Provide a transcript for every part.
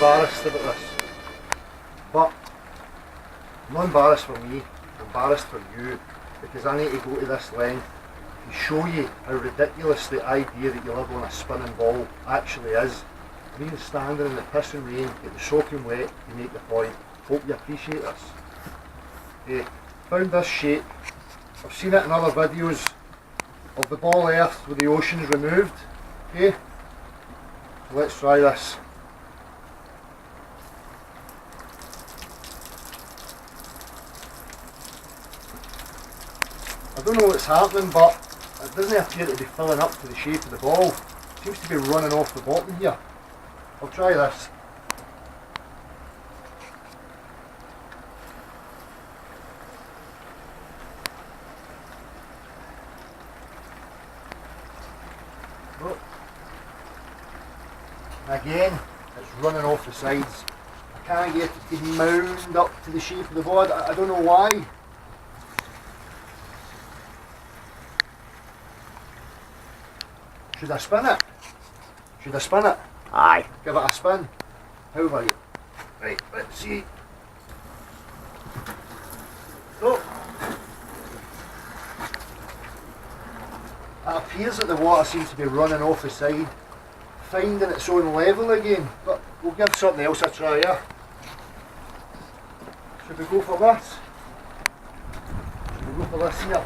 Embarrassed about this, but I'm not embarrassed for me, I'm embarrassed for you, because I need to go to this length to show you how ridiculous the idea that you live on a spinning ball actually is. Me standing in the pissing rain, getting soaking wet to make the point. Hope you appreciate this. Found this shape, I've seen it in other videos of the ball earth with the oceans removed. Okay, so let's try this. I don't know what's happening, but it doesn't appear to be filling up to the shape of the ball. It seems to be running off the bottom here. I'll try this. Oh. Again, it's running off the sides. I can't get it to mound up to the shape of the board. I don't know why. Should I spin it? Should I spin it? Aye. Give it a spin. How about you? Right, let's see. Oh. It appears that the water seems to be running off the side, finding its own level again, but we'll give something else a try, yeah? Should we go for this? Should we go for this here?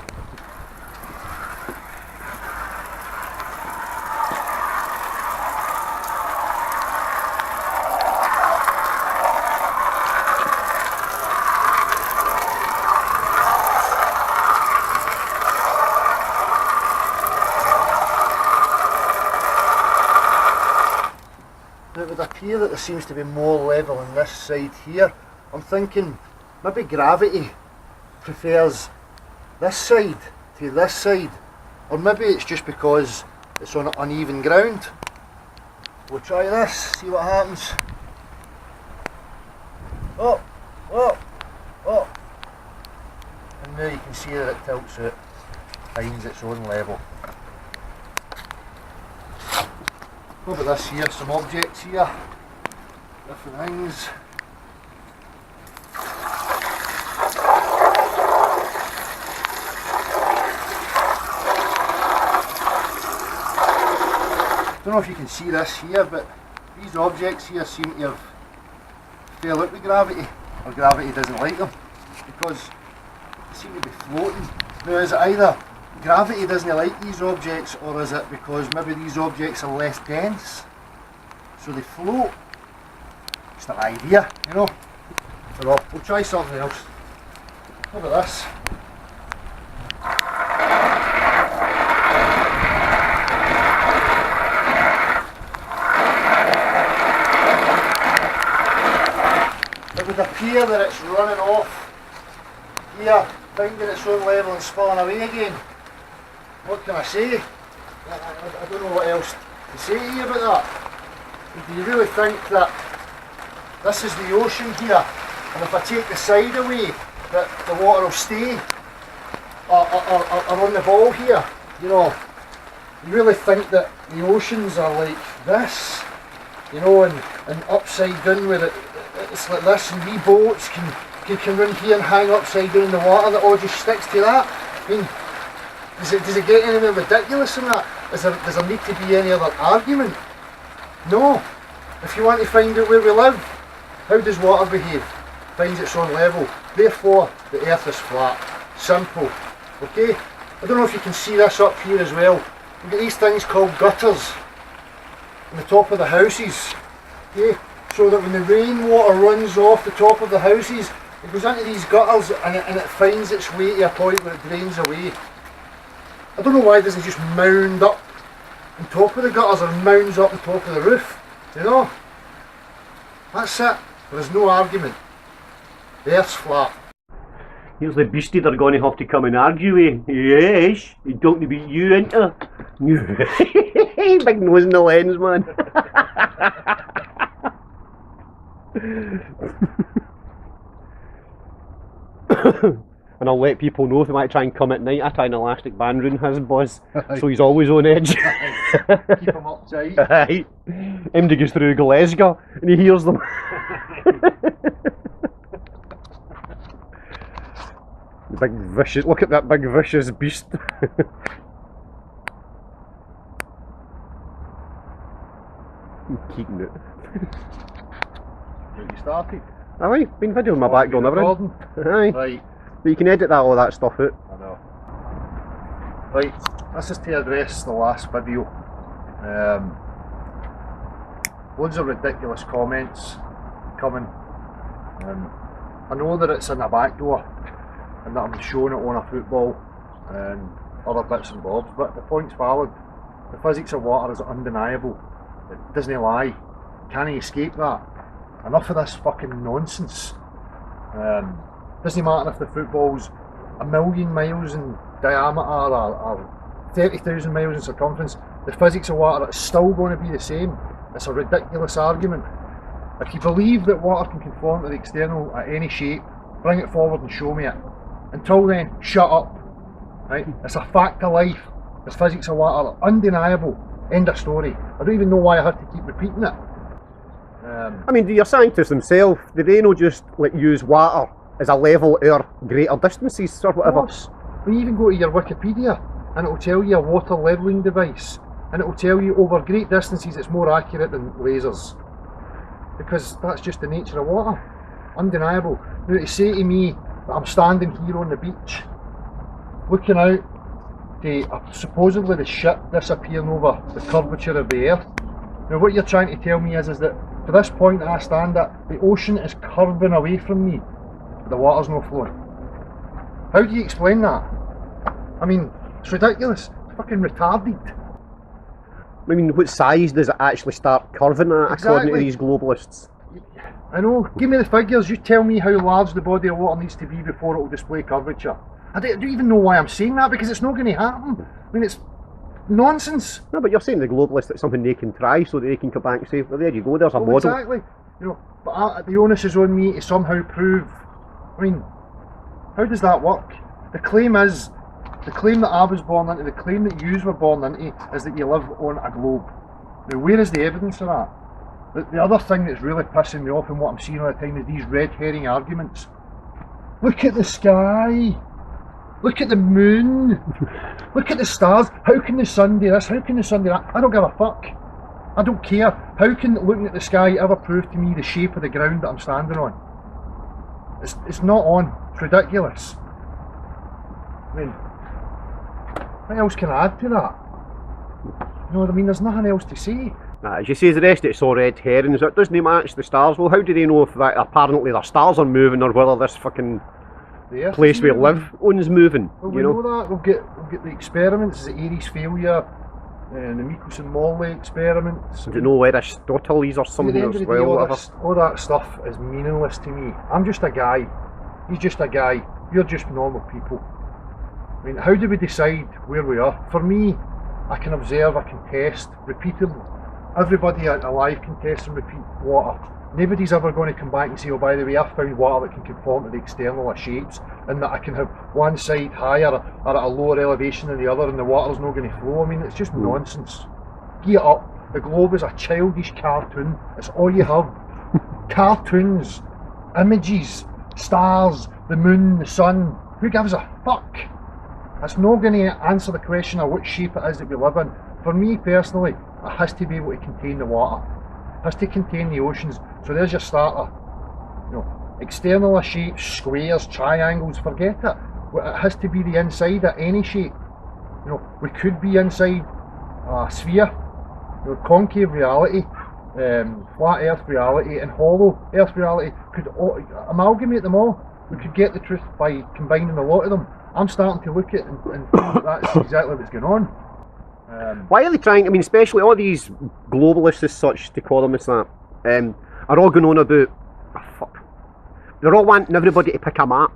It would appear that there seems to be more level on this side here. I'm thinking maybe gravity prefers this side to this side, or maybe it's just because it's on uneven ground. We'll try this, see what happens. Oh, oh, oh. And now you can see that it tilts out, finds its own level. What about this here, some objects here, different things. Don't know if you can see this here, but these objects here seem to have fell out with gravity, or gravity doesn't like them, because they seem to be floating. Now is it either gravity doesn't like these objects, or is it because maybe these objects are less dense, so they float? Just an idea, you know. So we'll try something else. What about this? would appear that it's running off here, finding its own level and spilling away again. What can I say? I don't know what else to say to you about that. Do you really think that this is the ocean here, and if I take the side away, that the water will stay or on the ball here? You know, you really think that the oceans are like this, you know, and upside down where it's like this, and wee boats can run here and hang upside down in the water, that all just sticks to that? I mean, does it get any more ridiculous than that? Does there need to be any other argument? No. If you want to find out where we live, how does water behave? Finds its own level. Therefore, the earth is flat. Simple. Okay? I don't know if you can see this up here as well. We've got these things called gutters on the top of the houses. Okay? So that when the rainwater runs off the top of the houses, it goes into these gutters and it finds its way to a point where it drains away. I don't know why it doesn't just mound up on top of the gutters or mounds up on top of the roof. You know? That's it. There's no argument. The earth's flat. Here's the beastie they're going to have to come and argue with. Yes, he's talking to beat you into. Big nose in the lens, man. And I'll let people know if they might try and come at night. I tie an elastic band round his buzz, so he's always on edge. Keep him up tight. Aye. MD goes through Glasgow and he hears them. Big vicious, look at that big vicious beast. Keeping it. Get you started. Aye, been videoing my back door and everything. Aye. Right. But you can edit all that stuff out. I know. Right, this is to address the last video. Loads of ridiculous comments coming. I know that it's in the back door and that I'm showing it on a football and other bits and bobs, but the point's valid. The physics of water is undeniable. It doesn't lie. Can't escape that. Enough of this fucking nonsense. Doesn't matter if the football's 1,000,000 miles in diameter or 30,000 miles in circumference, the physics of water is still going to be the same. It's a ridiculous argument. If you believe that water can conform to the external at any shape, bring it forward and show me it. Until then, shut up. Right? It's a fact of life. The physics of water are undeniable. End of story. I don't even know why I had to keep repeating it. I mean, do your scientists themselves, do they not just like use water as a level or greater distances or whatever? Of course. When you even go to your Wikipedia and it will tell you a water levelling device, and it will tell you over great distances it's more accurate than lasers, because that's just the nature of water. Undeniable. Now to say to me that I'm standing here on the beach looking out to supposedly the shit disappearing over the curvature of the earth, now what you're trying to tell me is that to this point that I stand at, the ocean is curving away from me, but the water's not flowing. How do you explain that? I mean, it's ridiculous. It's fucking retarded. I mean, what size does it actually start curving at, according to these globalists? I know. Give me the figures. You tell me how large the body of water needs to be before it will display curvature. I don't even know why I'm saying that, because it's not going to happen. I mean, it's nonsense. No, but you're saying the globalists, it's something they can try so that they can come back and say, well, there you go, there's a model. Exactly. You know, but the onus is on me to somehow prove. I mean, how does that work? The claim that I was born into, the claim that you were born into, is that you live on a globe. Now, where is the evidence of that? The other thing that's really pissing me off and what I'm seeing all the time is these red herring arguments. Look at the sky. Look at the moon. Look at the stars. How can the sun do this? How can the sun do that? I don't give a fuck. I don't care. How can looking at the sky ever prove to me the shape of the ground that I'm standing on? It's not on. It's ridiculous. I mean, what else can I add to that? You know what I mean? There's nothing else to say. As you say, the rest of it's all red herrings. It doesn't match the stars. Well, how do they know if that apparently their stars are moving or whether this fucking place we live on is moving? Well, we know that. We'll get the experiments, the Aries failure, and the Michelson-Morley experiments. Do you know Aristoteles or something At the end as of the day, well? all that stuff is meaningless to me. I'm just a guy. He's just a guy. You're just normal people. I mean, how do we decide where we are? For me, I can observe, I can test repeatedly. Everybody alive can test and repeat water. Nobody's ever going to come back and say, oh, by the way, I found water that can conform to the external shapes, and that I can have one side higher or at a lower elevation than the other, and the water's not going to flow. I mean, it's just nonsense. Gear up. The globe is a childish cartoon. It's all you have. Cartoons, images, stars, the moon, the sun. Who gives a fuck? It's not going to answer the question of what shape it is that we live in. For me personally, it has to be able to contain the water. It has to contain the oceans. So there's your starter. You know, external shapes, squares, triangles, forget it. It has to be the inside of any shape. You know, we could be inside a sphere, you know, concave reality, flat earth reality and hollow earth reality. Could amalgamate them all. We could get the truth by combining a lot of them. I'm starting to look at it and feel that that's exactly what's going on. Why are they trying, I mean, especially all these globalists as such, to call them as that, are all going on about, they're all wanting everybody to pick a map.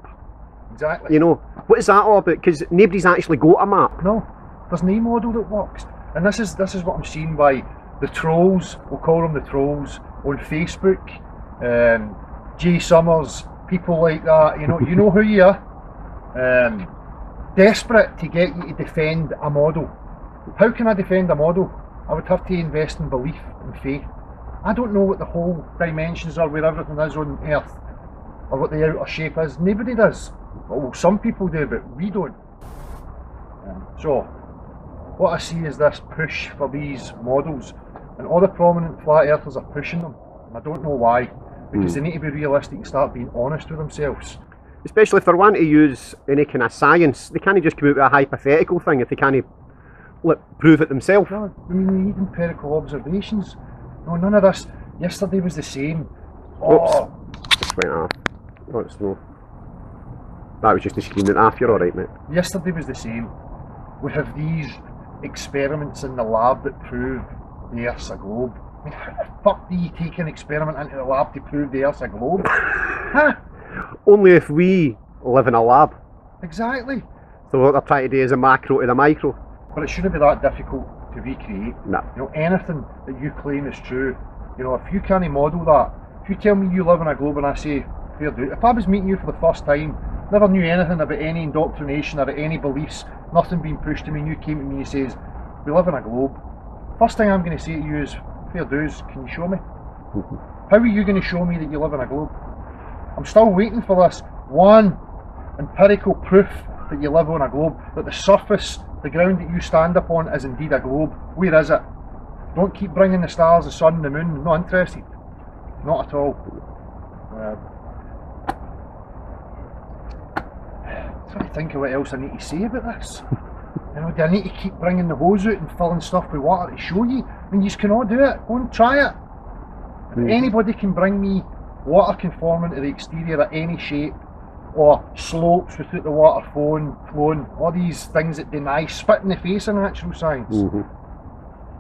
Exactly. You know, what is that all about? Because nobody's actually got a map. No, there's no model that works. And this is what I'm seeing by the trolls, we'll call them the trolls, on Facebook, Jay Summers, people like that, you know who you are. Desperate to get you to defend a model. How can I defend a model? I would have to invest in belief and faith. I don't know what the whole dimensions are, where everything is on Earth, or what the outer shape is. Nobody does. Well, some people do, but we don't. So, what I see is this push for these models, and all the prominent flat earthers are pushing them, and I don't know why, because they need to be realistic and start being honest with themselves. Especially if they're wanting to use any kind of science, they can't just come out with a hypothetical thing if they can't prove it themselves. No, I mean, you need empirical observations. No, none of this. Yesterday was the same. Oops. Just went off. Oh, it's no. That was just a screen. You're alright, mate. Yesterday was the same. We have these experiments in the lab that prove the Earth's a globe. I mean, how the fuck do you take an experiment into the lab to prove the Earth's a globe? Huh? Only if we live in a lab. Exactly. So what they're trying to do is a macro to the micro. But it shouldn't be that difficult to recreate. No. You know, anything that you claim is true, you know, if you can't model that, if you tell me you live in a globe and I say, fair do, if I was meeting you for the first time, never knew anything about any indoctrination or any beliefs, nothing being pushed to me, and you came to me and says, we live in a globe, first thing I'm going to say to you is, fair dues, can you show me? How are you going to show me that you live in a globe? I'm still waiting for this one empirical proof that you live on a globe, that the surface, the ground that you stand upon is indeed a globe. Where is it? Don't keep bringing the stars, the sun, the moon. I'm not interested. Not at all. Trying to think of what else I need to say about this. You know, do I need to keep bringing the hose out and filling stuff with water to show you? I mean, you cannot do it. Go and try it. If anybody can bring me water conforming to the exterior at any shape, or slopes without the water flowing, all these things that deny, spit in the face of natural science.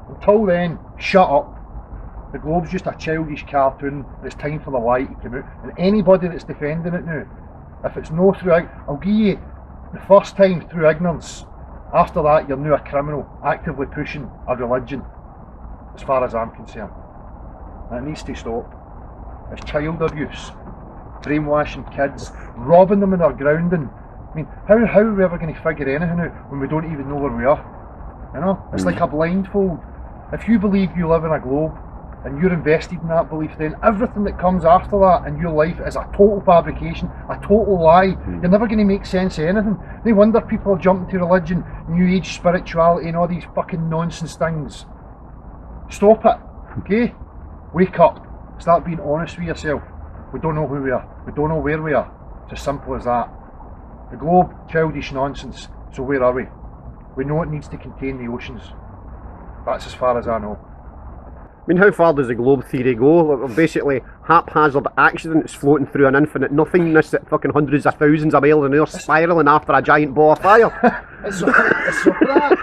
Until then, shut up. The globe's just a childish cartoon. It's time for the light to come out. And anybody that's defending it now, if it's no through, I'll give you the first time through ignorance. After that, you're now a criminal, actively pushing a religion, as far as I'm concerned. And it needs to stop. It's child abuse, brainwashing kids, robbing them in their grounding. I mean, how are we ever going to figure anything out when we don't even know where we are? You know, it's like a blindfold. If you believe you live in a globe and you're invested in that belief, then everything that comes after that in your life is a total fabrication, a total lie. You're never going to make sense of anything. No wonder people are jumping to religion, New Age spirituality and all these fucking nonsense things. Stop it, okay? Wake up. Start being honest with yourself. We don't know who we are. We don't know where we are. It's as simple as that. The globe, childish nonsense. So where are we? We know it needs to contain the oceans. That's as far as I know. I mean, how far does the globe theory go? Basically, haphazard accidents floating through an infinite nothingness at fucking hundreds of thousands of miles an hour, spiralling after a giant ball of fire. it's all that.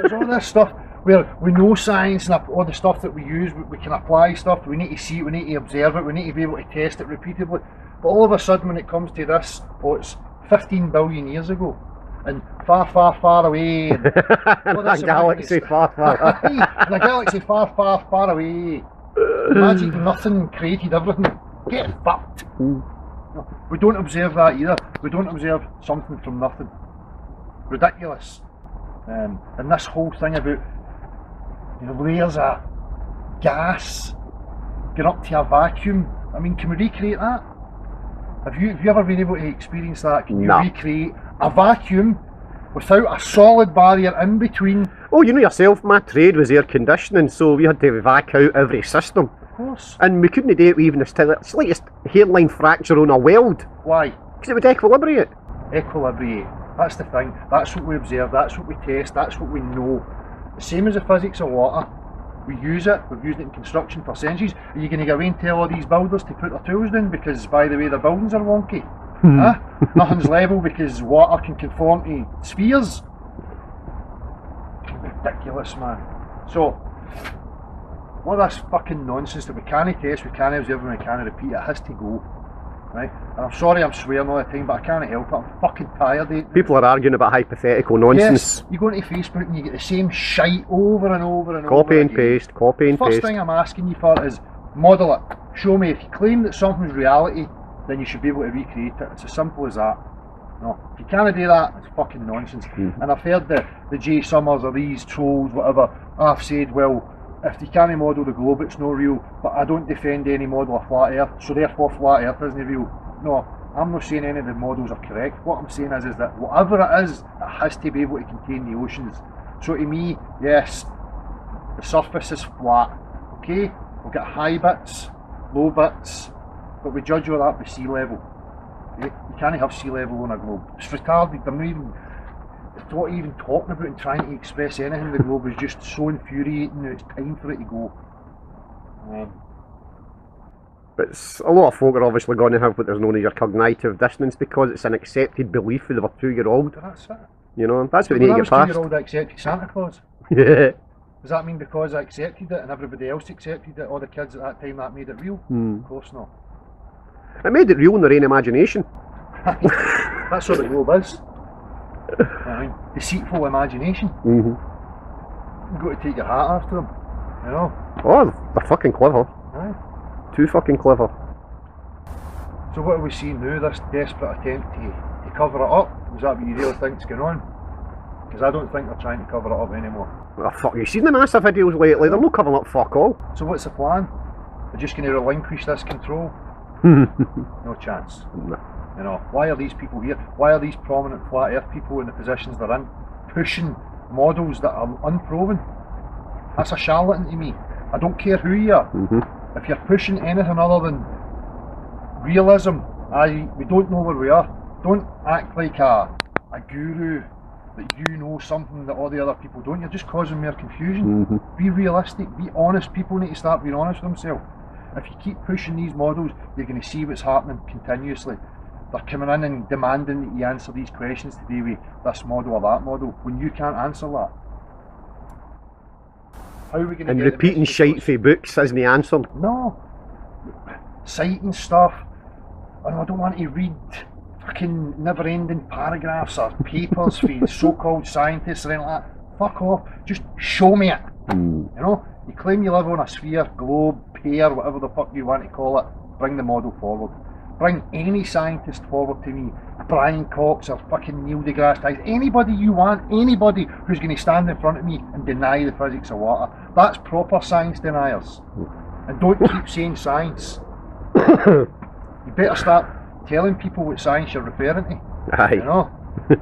It's all this stuff. where we know science and all the stuff that we use, we can apply stuff, we need to see it, we need to observe it, we need to be able to test it repeatedly. But all of a sudden when it comes to this, it's 15 billion years ago, and far, far, far away, and a galaxy far, far in a galaxy far, far, far away. Magic nothing created everything. Get fucked. No, we don't observe that either. We don't observe something from nothing. Ridiculous. And this whole thing about, you know, layers of gas going up to a vacuum. I mean, can we recreate that? Have you ever been able to experience that? Can you recreate a vacuum without a solid barrier in between? Oh, you know yourself, my trade was air conditioning, so we had to vac out every system. Of course. And we couldn't do it with even the slightest hairline fracture on a weld. Why? Because it would equilibrate. Equilibrate. That's the thing. That's what we observe, that's what we test, that's what we know. The same as the physics of water. We use it, we've used it in construction for centuries. Are you going to go away and tell all these builders to put their tools down because, by the way, their buildings are wonky? Huh? Nothing's level because water can conform to spheres? Ridiculous, man. So, all this fucking nonsense that we can't test, we can't observe, and we can't repeat, it has to go. Right? And I'm sorry I'm swearing all the time, but I can't help it. I'm fucking tired of it. People are arguing about hypothetical nonsense. Yes, you go into Facebook and you get the same shite over and over and over. Copy and paste, copy and paste. First thing I'm asking you for is model it. Show me. If you claim that something's reality, then you should be able to recreate it. It's as simple as that. No, if you can't do that, it's fucking nonsense. And I've heard the Jay Summers or these trolls, whatever, I've said, well, if you can't model the globe, it's not real, but I don't defend any model of flat earth, so therefore flat earth isn't real. No, I'm not saying any of the models are correct. What I'm saying is that whatever it is, it has to be able to contain the oceans. So to me, yes, the surface is flat, okay? We'll get high bits, low bits, but we judge all that by sea level. Okay? You can't have sea level on a globe. It's retarded. They're not even talking about and trying to express anything. The globe is just so infuriating now. It's time for it to go. But a lot of folk are obviously going to have what there's known as your cognitive dissonance because it's an accepted belief of a 2-year-old. That's it. You know, that's what we need to get past. 2-year-old I accepted Santa Claus. Yeah. Does that mean because I accepted it and everybody else accepted it, all the kids at that time, that made it real? Of course not. It made it real in their own imagination. That's what the globe is. I mean, deceitful imagination. You've got to take your hat after them, you know. Oh, they're fucking clever. Aye. Too fucking clever. So what are we seeing now, this desperate attempt to cover it up? Is that what you really think's going on? Because I don't think they're trying to cover it up anymore. Oh, fuck, you've seen the NASA videos lately, they're not covering up fuck all. So what's the plan? They're just going to relinquish this control? No chance. No. You know, why are these people here? Why are these prominent flat earth people in the positions they're in pushing models that are unproven? That's a charlatan to me. I don't care who you are. If you're pushing anything other than realism, we don't know where we are. Don't act like a guru that you know something that all the other people don't. You're just causing more confusion. Be realistic, be honest. People need to start being honest with themselves. If you keep pushing these models, you're going to see what's happening continuously. They're coming in and demanding that you answer these questions to do with this model or that model when you can't answer that. How are we going to and get repeating shite for books isn't the answer? No. Citing stuff. I don't want to read fucking never-ending paragraphs or papers for so-called scientists or anything like that. Fuck off. Just show me it. You know? You claim you live on a sphere, globe, pear, whatever the fuck you want to call it. Bring the model forward. Bring any scientist forward to me. Brian Cox or fucking Neil deGrasse Tyson. Anybody you want. Anybody who's going to stand in front of me and deny the physics of water. That's proper science deniers. And don't keep saying science. You better start telling people what science you're referring to. Aye. You know?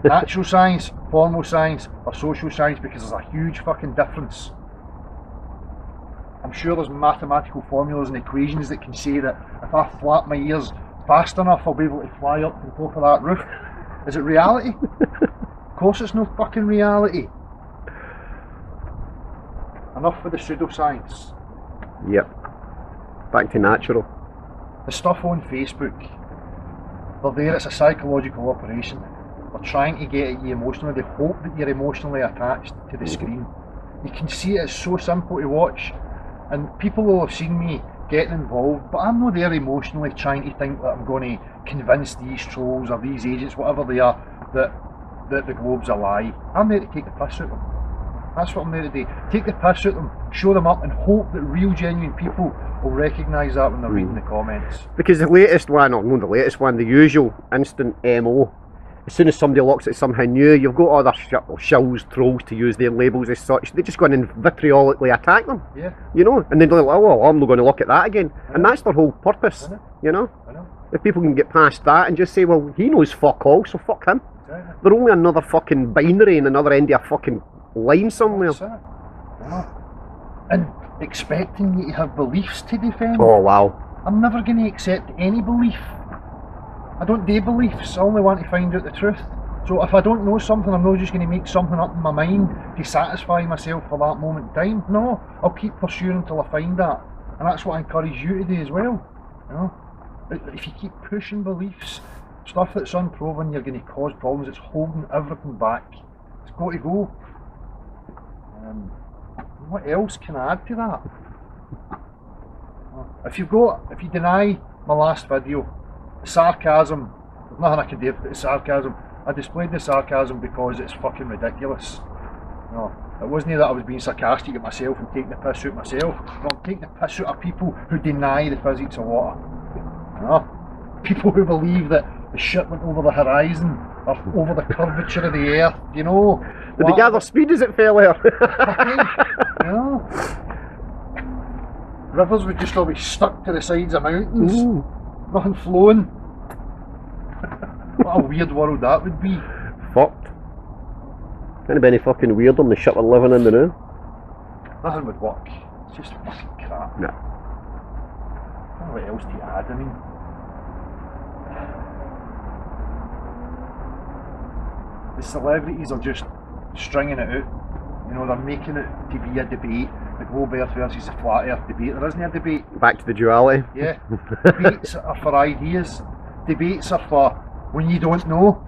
Natural science, formal science, or social science, because there's a huge fucking difference. I'm sure there's mathematical formulas and equations that can say that if I flap my ears fast enough, I'll be able to fly up to the top of that roof. Is it reality? Of course it's no fucking reality. Enough with the pseudoscience. Yep. Back to natural. The stuff on Facebook, they're there, it's a psychological operation. They're trying to get at you emotionally. They hope that you're emotionally attached to the screen. You can see it's so simple to watch, and people will have seen me getting involved, but I'm not there emotionally trying to think that I'm going to convince these trolls or these agents, whatever they are, that the globe's a lie. I'm there to take the piss out of them. That's what I'm there to do. Take the piss out of them, show them up, and hope that real, genuine people will recognise that when they're reading the comments. Because the latest one, or not the latest one, the usual instant MO, as soon as somebody looks at something new, you've got other shills, trolls to use their labels as such, they just go in and vitriolically attack them. Yeah. You know, and then they're like, oh, well, I'm not going to look at that again. And that's their whole purpose, you know? I know. If people can get past that and just say, well, he knows fuck all, so fuck him. Exactly. They're only another fucking binary in another end of a fucking line somewhere. That's it. Yeah. And expecting you to have beliefs to defend. Oh, wow. I'm never going to accept any belief. I don't do beliefs, I only want to find out the truth. So if I don't know something, I'm not just going to make something up in my mind to satisfy myself for that moment in time. No, I'll keep pursuing until I find that. And that's what I encourage you to do as well. You know? If you keep pushing beliefs, stuff that's unproven, you're going to cause problems. It's holding everything back. It's got to go. What else can I add to that? If you deny my last video, sarcasm, there's nothing I can do about the sarcasm. I displayed the sarcasm because it's fucking ridiculous. No, it wasn't that I was being sarcastic at myself and taking the piss out myself. No, I'm taking the piss out of people who deny the physics of water. You know? People who believe that the shit went over the horizon or over the curvature of the earth, you know. Did they gather speed as it fell there? You know? Rivers would just all be stuck to the sides of mountains. Ooh. Nothing flowing. What a weird world that would be. Fucked. Can't be any fucking weirder than the shit we're living in the now. Nothing would work. It's just fucking crap. No. I don't know what else to add. I mean, the celebrities are just stringing it out. You know, they're making it to be a debate. The globe earth versus the flat earth debate. There isn't a debate. Back to the duality. Yeah. Debates are for ideas. Debates are for when you don't know.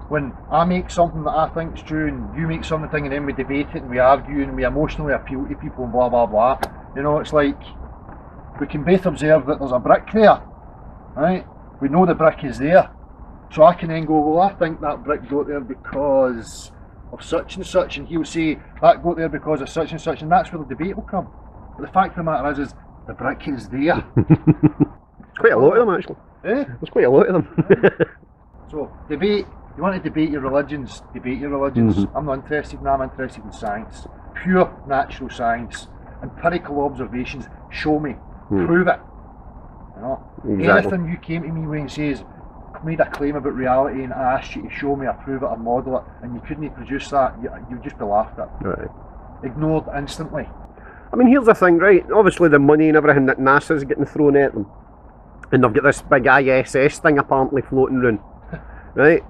When I make something that I think's true and you make something and then we debate it and we argue and we emotionally appeal to people and blah blah blah. You know, it's like we can both observe that there's a brick there, right? We know the brick is there. So I can then go, well, I think that brick got there because of such and such, and he'll say that got there because of such, and that's where the debate will come. But the fact of the matter is the brick is there. There's quite a lot of them actually. Eh? There's quite a lot of them. So debate. You want to debate your religions, debate your religions. Mm-hmm. I'm not interested in that, I'm interested in science. Pure natural science. Empirical observations. Show me. Prove it. You know? Exactly. Anything you came to me with and says, I've made a claim about reality and I asked you to show me, I prove it, I model it, and you couldn't produce that, you'd just be laughed at. Right. Ignored instantly. I mean, here's the thing, right? Obviously the money and everything that NASA's getting thrown at them. And they've got this big ISS thing apparently floating around. Right?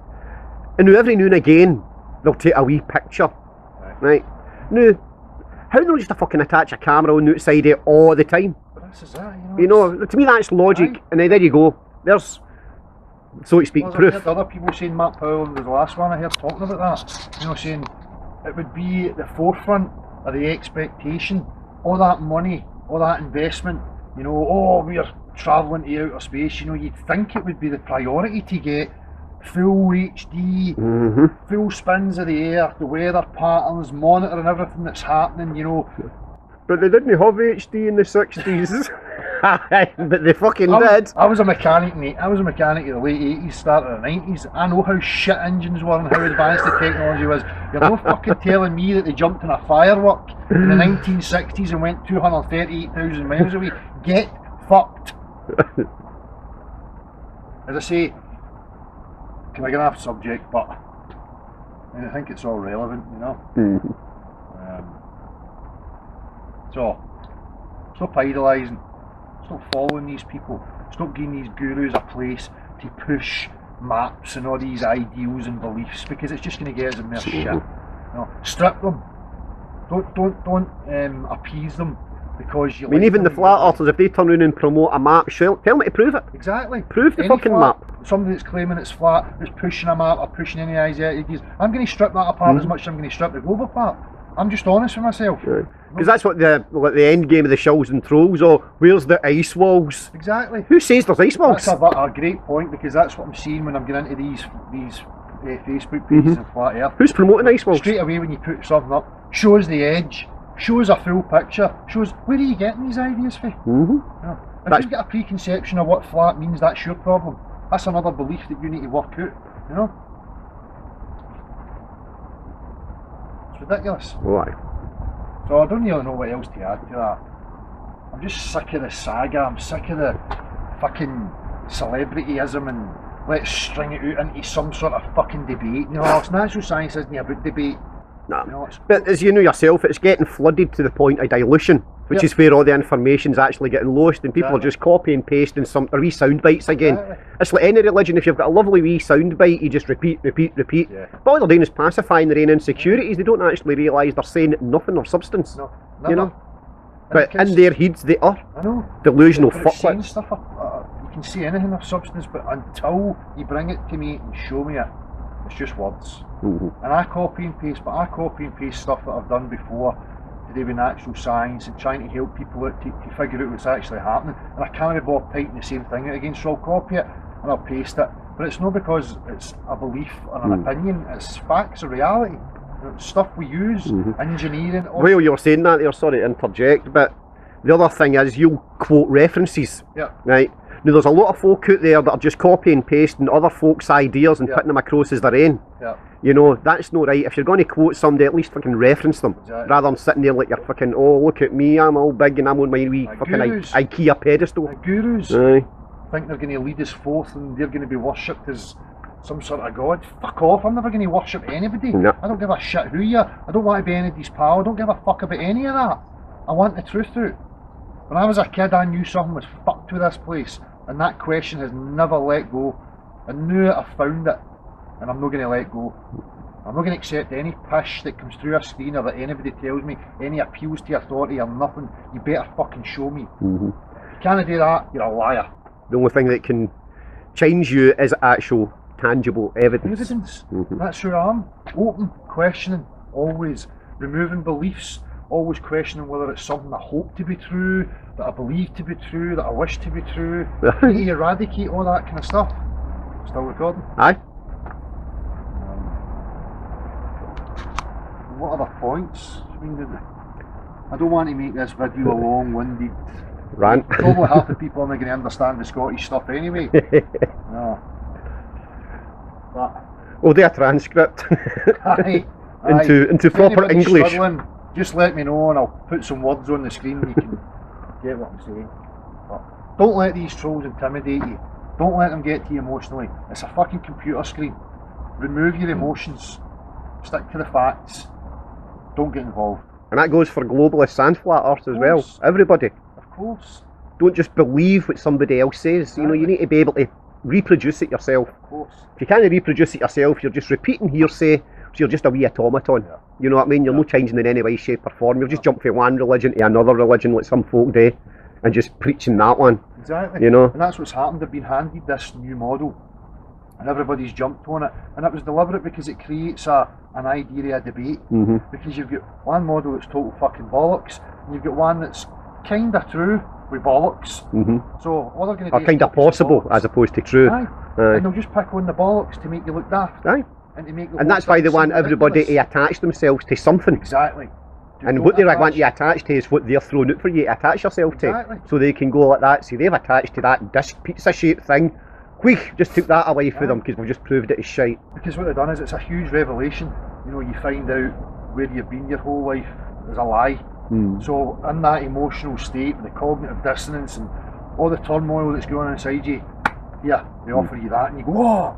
And now every now and again, they'll take a wee picture, right? Now, how do they just fucking attach a camera on the outside it all the time? But this is that, You know, to me that's logic, Aye. and then there you go. There's, so to speak, Well, proof. I heard other people saying, Matt Powell was the last one I heard talking about that. You know, saying it would be at the forefront of the expectation, all that money, all that investment, you know, oh, we're travelling to outer space, you know, you'd think it would be the priority to get full HD, full spins of the earth, the weather patterns, monitoring everything that's happening, you know. But they didn't have HD in the 60s. But they fucking did. I was a mechanic in the late 80s, start of the 90s. I know how shit engines were and how advanced the technology was. You're not fucking telling me that they jumped in a firework in the 1960s and went 238,000 miles away. Get fucked. As I say, can I get off subject, but I think it's all relevant, you know. So, stop idolising, stop following these people, stop giving these gurus a place to push maps and all these ideals and beliefs, because it's just going to get us in their shit. You know, strip them. Don't appease them because you. I mean, even the flat earthers, if they turn around and promote a map, tell me to prove it. Exactly. Prove the Any fucking flat, map. Somebody that's claiming it's flat, that's pushing a map or pushing any ideas, I'm going to strip that apart as much as I'm going to strip the globe apart. I'm just honest with myself. Because that's what the end game of the shills and trolls, or where's the ice walls? Exactly. Who says there's ice walls? That's a great point, because that's what I'm seeing when I'm getting into these Facebook pages and Flat Earth. Who's promoting ice walls? Straight away when you put something up, shows the edge, shows a full picture, shows where are you getting these ideas from? If you've got a preconception of what flat means, that's your problem. That's another belief that you need to work out, you know? It's ridiculous. Why? So I don't really know what else to add to that. I'm just sick of the saga, I'm sick of the fucking celebrityism and let's string it out into some sort of fucking debate. You know, natural science isn't about debate. No. You know, but as you know yourself, it's getting flooded to the point of dilution, which is where all the information's actually getting lost, and people are just copy and pasting some wee sound bites again. It's like any religion. If you've got a lovely wee sound bite, you just repeat. But all they're doing is pacifying their own insecurities. They don't actually realise they're saying nothing of substance. No, you know. But in their heads, they are delusional fuckwits. Stuff you can see anything of substance, but until you bring it to me and show me it, it's just words. And I copy and paste, but I copy and paste stuff that I've done before to do with natural science and trying to help people out to figure out what's actually happening. And I can't be bothered typing the same thing out again, so I'll copy it and I'll paste it. But it's not because it's a belief or an opinion, it's facts or reality. It's stuff we use, engineering. Well, you were saying that there, sorry to interject, but the other thing is you'll quote references, right? Now there's a lot of folk out there that are just copying and pasting other folks' ideas and putting them across as their own. You know, that's not right. If you're going to quote somebody, at least fucking reference them, rather than sitting there like you're fucking, oh look at me, I'm all big and I'm on my wee fucking IKEA pedestal. The gurus think they're going to lead us forth and they're going to be worshipped as some sort of god. Fuck off, I'm never going to worship anybody. I don't give a shit who you are. I don't want to be anybody's pal. I don't give a fuck about any of that. I want the truth out. When I was a kid, I knew something was fucked with this place, and that question has never let go. I knew it, I found it, and I'm not going to let go. I'm not going to accept any pish that comes through a screen or that anybody tells me, any appeals to authority or nothing. You better fucking show me. If you can't do that, you're a liar. The only thing that can change you is actual tangible evidence. That's who I am. Open, questioning, always. Removing beliefs, always questioning whether it's something I hope to be true, that I believe to be true, that I wish to be true. You need to eradicate all that kind of stuff. Still recording? Aye. What other points? I don't want to make this video a long-winded rant. Probably half the people aren't going to understand the Scottish stuff anyway. No. We'll do a transcript into proper English. Just let me know and I'll put some words on the screen and you can get what I'm saying. But don't let these trolls intimidate you. Don't let them get to you emotionally. It's a fucking computer screen. Remove your emotions. Stick to the facts. Don't get involved. And that goes for globalists and flat earth as well. Everybody. Of course. Don't just believe what somebody else says. You know, you need to be able to reproduce it yourself. Of course. If you can't reproduce it yourself, you're just repeating hearsay, so you're just a wee automaton. You know what I mean? You're not changing in any way, shape or form. You've just jumped from one religion to another religion like some folk do and just preaching that one. Exactly. You know? And that's what's happened. They've been handed this new model and everybody's jumped on it. And it was deliberate because it creates an idea of debate. Because you've got one model that's total fucking bollocks and you've got one that's kind of true with bollocks. So all they're going to do is kind of possible as opposed to true. And they'll just pick on the bollocks to make you look daft. And to make and that's why they want everybody to attach themselves to something. Exactly. And what they want you attached to is what they're throwing out for you to attach yourself to. So they can go like that. See, they've attached to that disc pizza shaped thing. We just took that away from them because we've just proved it is shite. Because what they've done is it's a huge revelation. You know, you find out where you've been your whole life is a lie. So in that emotional state, the cognitive dissonance and all the turmoil that's going on inside you, they offer you that and you go, whoa!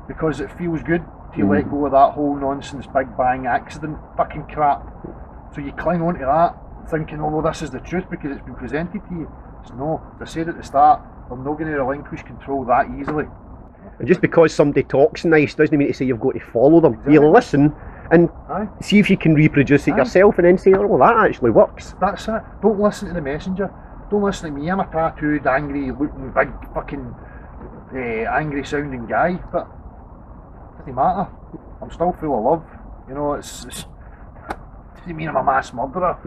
Because it feels good to let go of that whole nonsense, big bang accident fucking crap. So you cling on to that, thinking, oh, well, this is the truth because it's been presented to you. It's no, as I said at the start, I'm not going to relinquish control that easily. And just because somebody talks nice doesn't mean to say you've got to follow them. You listen and see if you can reproduce it yourself and then say, oh, well, that actually works. That's it. Don't listen to the messenger. Don't listen to me. I'm a tattooed, angry looking, big fucking angry sounding guy, but it doesn't matter. I'm still full of love. You know, it's do you mean I'm a mass murderer?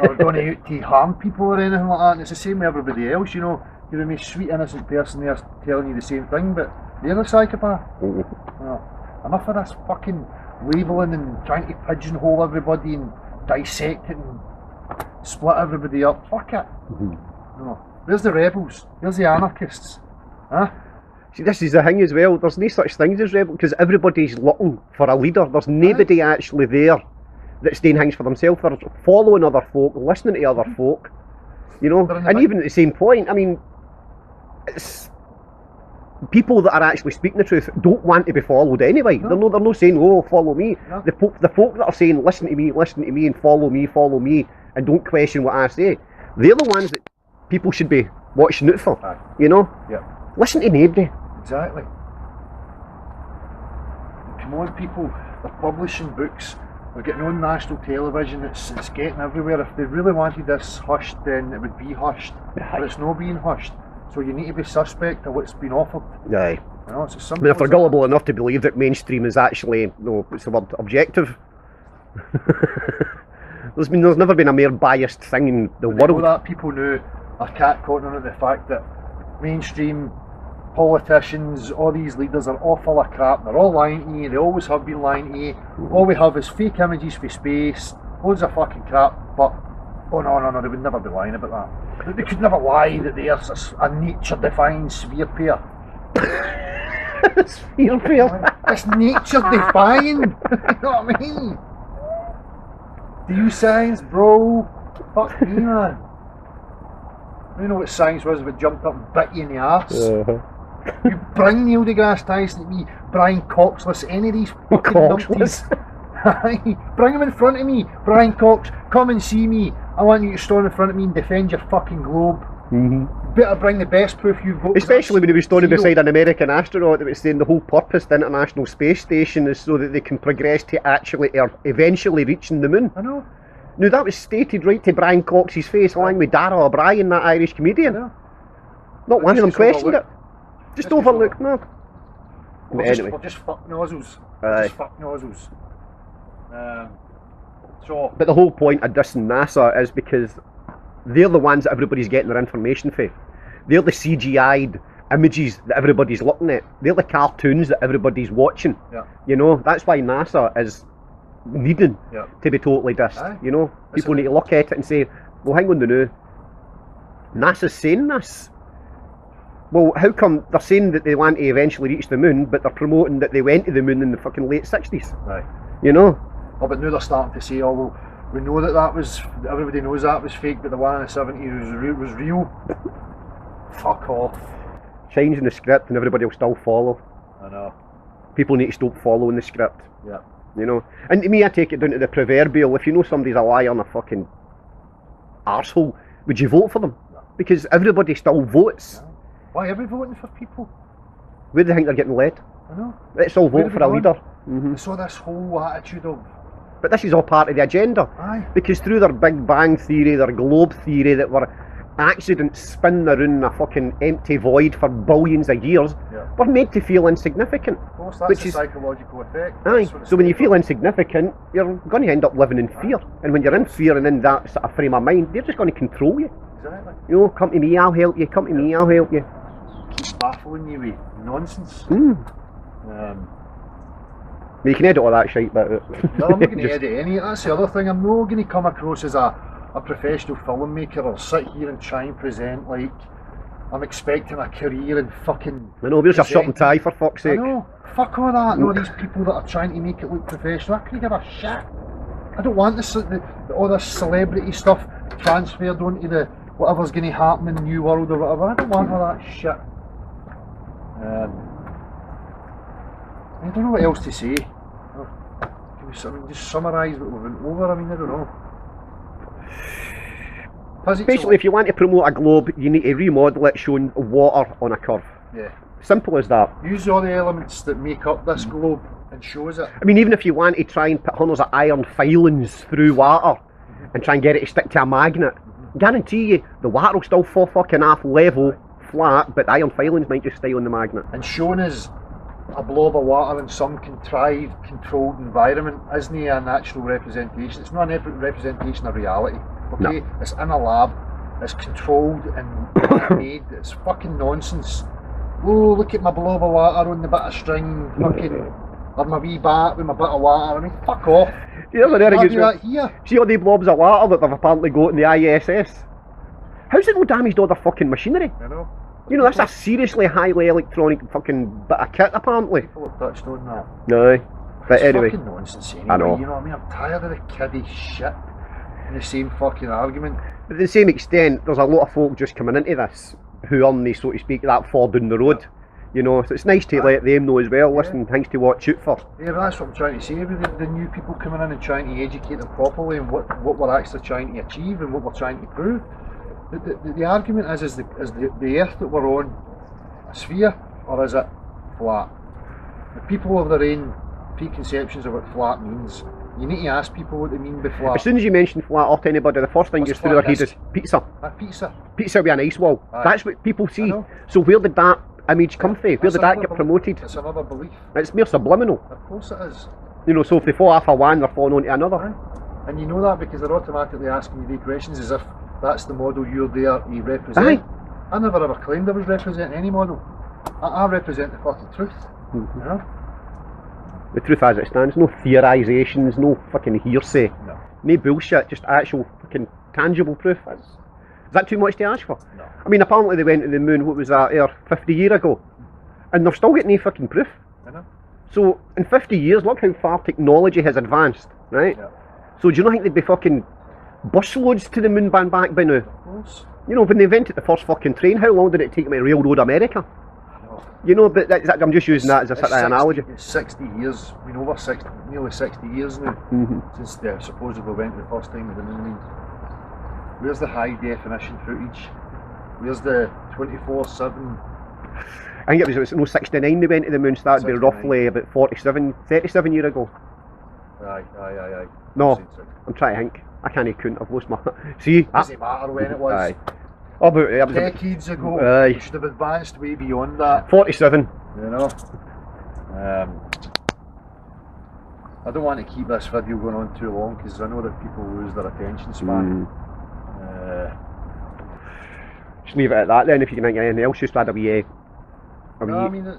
Or going out to harm people or anything like that? And it's the same with everybody else, you know. You're a sweet innocent person there telling you the same thing, but they're a psychopath. Enough of this fucking labelling and trying to pigeonhole everybody and dissect it and split everybody up. Fuck it. No. Where's the rebels? Where's the anarchists? Huh? See, this is the thing as well. There's no such things as rebel because everybody's looking for a leader. There's nobody actually there that's doing things for themselves. They're following other folk, listening to other folk. You know, and even at the same point, I mean, it's people that are actually speaking the truth don't want to be followed anyway. No. They're not saying, "Oh, follow me." No. The folk that are saying, listen to me, and follow me, and don't question what I say. They're the ones that people should be watching out for. You know? Yeah. Listen to nobody. Exactly. Come on, people. They're publishing books. They're getting on national television. It's getting everywhere. If they really wanted this hushed, then it would be hushed. But it's not being hushed. So you need to be suspect of what's been offered. Aye. You know, it's as simple I mean, if they're gullible enough to believe that mainstream is actually, what's the word, objective. There's never been a more biased thing in the world. Know that people now are catcalling at the fact that mainstream politicians, all these leaders are all full of crap. They're all lying to you. They always have been lying to you. All we have is fake images for space, loads of fucking crap. But oh no, they would never be lying about that. They could never lie that there's a nature-defying sphere pair. Sphere pair? It's nature-defying. You know what I mean? Do you science, bro? Fuck me, man. You know what science was if it jumped up and bit you in the arse? You bring Neil deGrasse Tyson at me, Brian Coxless, any of these fucking numpties. Bring him in front of me, Brian Cox, come and see me. I want you to stand in front of me and defend your fucking globe. Better bring the best proof you've got. Especially when he was standing beside an American astronaut that was saying the whole purpose of the International Space Station is so that they can progress to actually eventually reaching the moon. I know. Now that was stated right to Brian Cox's face along with Dara O'Brien, that Irish comedian. Not one of them questioned it. Just overlooked, no. But anyway. We're just fuck nozzles. Just fuck nozzles. But the whole point of dissing NASA is because they're the ones that everybody's getting their information for. They're the CGI'd images that everybody's looking at. They're the cartoons that everybody's watching. You know, that's why NASA is needing to be totally dissed. You know, people need to look at it and say, well, hang on now, NASA's saying this. Well, how come they're saying that they want to eventually reach the moon, but they're promoting that they went to the moon in the fucking late 60s? You know? Oh, but now they're starting to say, oh, well, we know that was, everybody knows that was fake, but the one in the 70s was real. Fuck off. Changing the script and everybody will still follow. I know. People need to stop following the script. Yeah. You know? And to me, I take it down to the proverbial, if you know somebody's a liar and a fucking arsehole, would you vote for them? Because everybody still votes. Yeah. Why are we voting for people? Where do they think they're getting led? I know. Let's all vote for a leader. So this whole attitude of... But this is all part of the agenda. Because through their Big Bang theory, their globe theory, that were accidents spinning around a fucking empty void for billions of years, we're made to feel insignificant. Of course, that's a psychological effect. So when you feel insignificant, you're going to end up living in fear. And when you're in fear and in that sort of frame of mind, they're just going to control you. Exactly. You know, come to me, I'll help you. Come to me, I'll help you. Keep baffling you with nonsense. You can edit all that shite bit out. No, I'm not going to edit any. That's the other thing. I'm not going to come across as a professional filmmaker or sit here and try and present like I'm expecting a career in fucking... I know, where's your shirt and tie, for fuck's sake? I know. Fuck all that. No, these people that are trying to make it look professional. I couldn't give a shit. I don't want this, all this celebrity stuff transferred onto the whatever's going to happen in the new world or whatever. I don't want all that shit. I don't know what else to say. Just summarise what we've been over. I mean, I don't know. Basically, if you want to promote a globe, you need to remodel it showing water on a curve. Yeah. Simple as that. Use all the elements that make up this globe and shows it. I mean, even if you want to try and put hundreds of iron filings through water and try and get it to stick to a magnet, guarantee you the water will still fall fucking off level, flat, but the iron filings might just stay on the magnet. And showing us a blob of water in some contrived, controlled environment isn't a natural representation. It's not a representation of reality. Okay, no. It's in a lab. It's controlled and made. It's fucking nonsense. Oh, look at my blob of water on the bit of string, fucking, or my wee bat with my bit of water. I mean, fuck off. Here's another good that here. See all the blobs of water that they've apparently got in the ISS? How's it not damaged all their fucking machinery? I know. You know, that's a seriously highly electronic fucking bit of kit, apparently. People have touched on that. No. But it's anyway. Fucking nonsense anyway, I know. You know what I mean? I'm tired of the kiddie shit and the same fucking argument. But to the same extent, there's a lot of folk just coming into this who aren't, so to speak, that far down the road. You know, so it's nice to let them know as well, listen, things to watch out for. Yeah, but that's what I'm trying to say, with the new people coming in and trying to educate them properly and what we're actually trying to achieve and what we're trying to prove. The argument is the earth that we're on a sphere, or is it flat? The people have their own preconceptions of what flat means. You need to ask people what they mean by flat. As soon as you mention flat up to anybody, the first thing goes through their head is pizza. Pizza. Pizza with an ice wall. Aye. That's what people see. So where did that image come from? Where did that get promoted? It's another belief. It's mere subliminal. Of course it is. You know, so if they fall off of one, they're falling onto another. Aye. And you know that because they're automatically asking you the questions as if that's the model you're there to represent. Aye. I never ever claimed I was representing any model. I represent the fucking truth. Mm-hmm. You know? The truth as it stands, no theorisations, no fucking hearsay. No bullshit, just actual fucking tangible proof. Is that too much to ask for? No. I mean, apparently they went to the moon, what was that, 50 years ago? And they've still got no fucking proof. I know. So, in 50 years, look how far technology has advanced, right? Yeah. So do you not think there'd be fucking busloads to the moon and back by now? Of course. You know, when they invented the first fucking train, how long did it take them to railroad America? You know, but I'm just using that as a sort of analogy. It's 60 years, over 60, nearly 60 years now, since they supposedly went the first time to the moon. Where's the high definition footage? Where's the 24/7? I think it was 69 they went to the moon, so that would be roughly about 37 years ago. Aye. No, I'm trying to think. I can't count, I've lost my... See? Doesn't matter when it was. Aye. Oh, but it was decades ago. Aye. We should have advanced way beyond that. 47. You know. I don't want to keep this video going on too long because I know that people lose their attention span. Just leave it at that then. If you can think of anything else, just add a wee. I mean,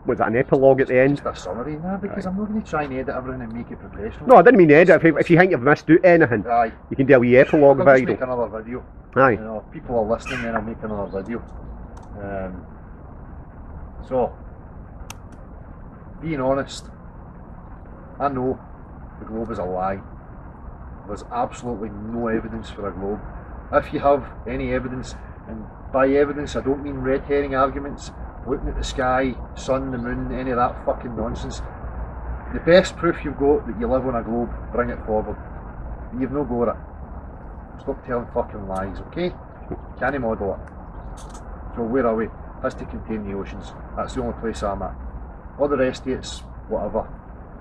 was that an epilogue at the end? Just a summary, because I'm not going to try and edit everything and make it professional. No, I didn't mean edit. If you think you've missed out anything, you can do a wee epilogue I'll just video. make another video. Aye. You know, if people are listening, then I'll make another video. So, being honest, I know the globe is a lie. There's absolutely no evidence for a globe. If you have any evidence, and by evidence I don't mean red herring arguments, looking at the sky, sun, the moon, any of that fucking nonsense, the best proof you've got that you live on a globe, bring it forward. You've no got it. Stop telling fucking lies, okay? Can you model it? So where are we? Has to contain the oceans. That's the only place I'm at. All the rest of it's whatever.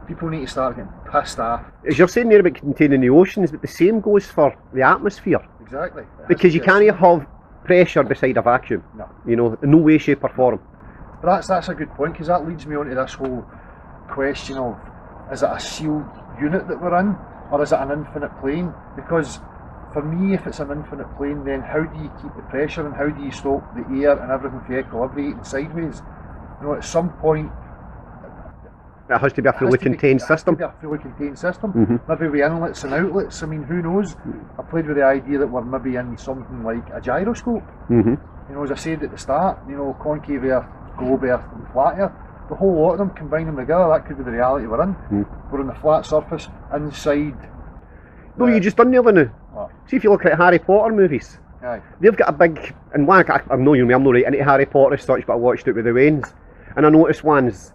People need to start getting pissed off. As you're saying there about containing the oceans, but the same goes for the atmosphere. Exactly. Because you can't have pressure beside a vacuum. No. You know, in no way, shape or form. But that's a good point, because that leads me on to this whole question of, is it a sealed unit that we're in, or is it an infinite plane? Because for me, if it's an infinite plane, then how do you keep the pressure and how do you stop the air and everything from equilibrating sideways? You know, at some point, it has to be a fully contained system. It has to be a fully contained system. Maybe with inlets and outlets. I mean, who knows? I played with the idea that we're maybe in something like a gyroscope. You know, as I said at the start, you know, concave earth, globe earth and flat earth. The whole lot of them, combine them together, that could be the reality we're in. We're on the flat surface, inside. No, you just done nearly now. What? See if you look at Harry Potter movies. Aye. They've got a big, and one, I'm not right into Harry Potter as such, but I watched it with the Waynes. And I noticed once,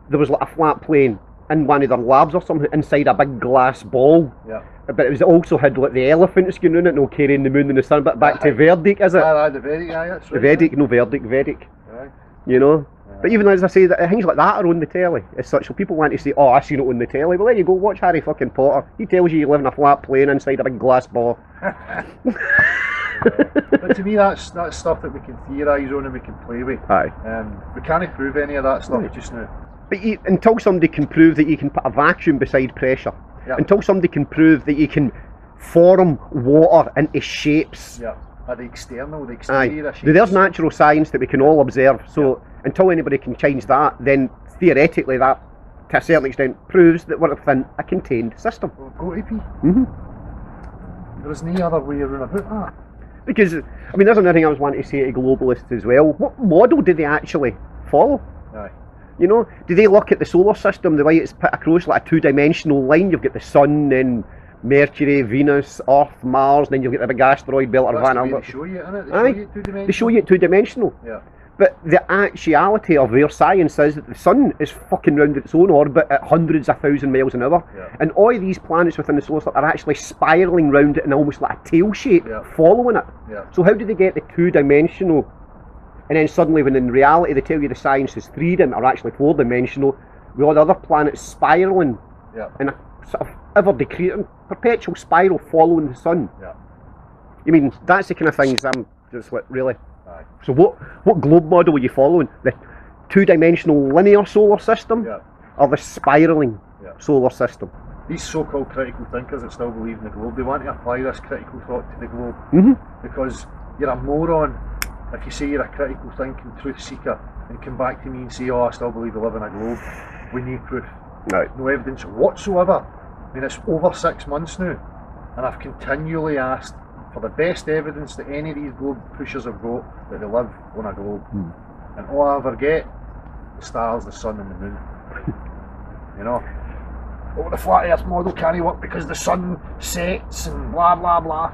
there was like a flat plane in one of their labs or something inside a big glass ball. Yeah. But it was also had like the elephants going on it, no carrying the moon and the sun, but back to Verdict, is it? Aye, the Vedic, aye, that's right. The Vedic, no Verdict, Vedic. Aye. You know? But even as I say, that things like that are on the telly as such, so people want to say, oh, I seen it on the telly. Well, there you go, watch Harry fucking Potter. He tells you live in a flat plane inside a big glass ball. But to me, that's stuff that we can theorise on and we can play with. Aye. We can't prove any of that stuff just now. But until somebody can prove that you can put a vacuum beside pressure, until somebody can prove that you can form water into shapes. Yeah, at the exterior shapes. There's natural science that we can all observe, so until anybody can change that, then theoretically that, to a certain extent, proves that we're within a contained system. Well, go to be. There's no other way around about that. Because, I mean, there's another thing I was wanting to say to globalists as well. What model do they actually follow? Aye. You know, do they look at the solar system the way it's put across like a two-dimensional line? You've got the sun, then Mercury, Venus, Earth, Mars, then you've got the big asteroid belt or Van Albert. They show you, innit? They show you two-dimensional. They show you two-dimensional. Yeah. But the actuality of their science is that the sun is fucking round its own orbit at hundreds of thousand miles an hour. Yeah. And all these planets within the solar system are actually spiralling round it in almost like a tail shape, following it. Yeah. So how do they get the two-dimensional? And then suddenly, when in reality they tell you the science is or actually four-dimensional, with all the other planets spiralling in a sort of ever-decreasing, perpetual spiral following the sun. Yeah. I mean, that's the kind of things that's what really... Aye. So what globe model are you following? The two-dimensional linear solar system or the spiralling solar system? These so-called critical thinkers that still believe in the globe, they want to apply this critical thought to the globe. Because you're a moron if you say you're a critical thinking truth seeker and come back to me and say, oh, I still believe we live in a globe with no proof, no evidence whatsoever. I mean, it's over 6 months now, and I've continually asked for the best evidence that any of these globe pushers have got that they live on a globe. And all I ever get, the stars, the sun and the moon. You know? Oh, the flat earth model can't work because the sun sets and blah blah blah.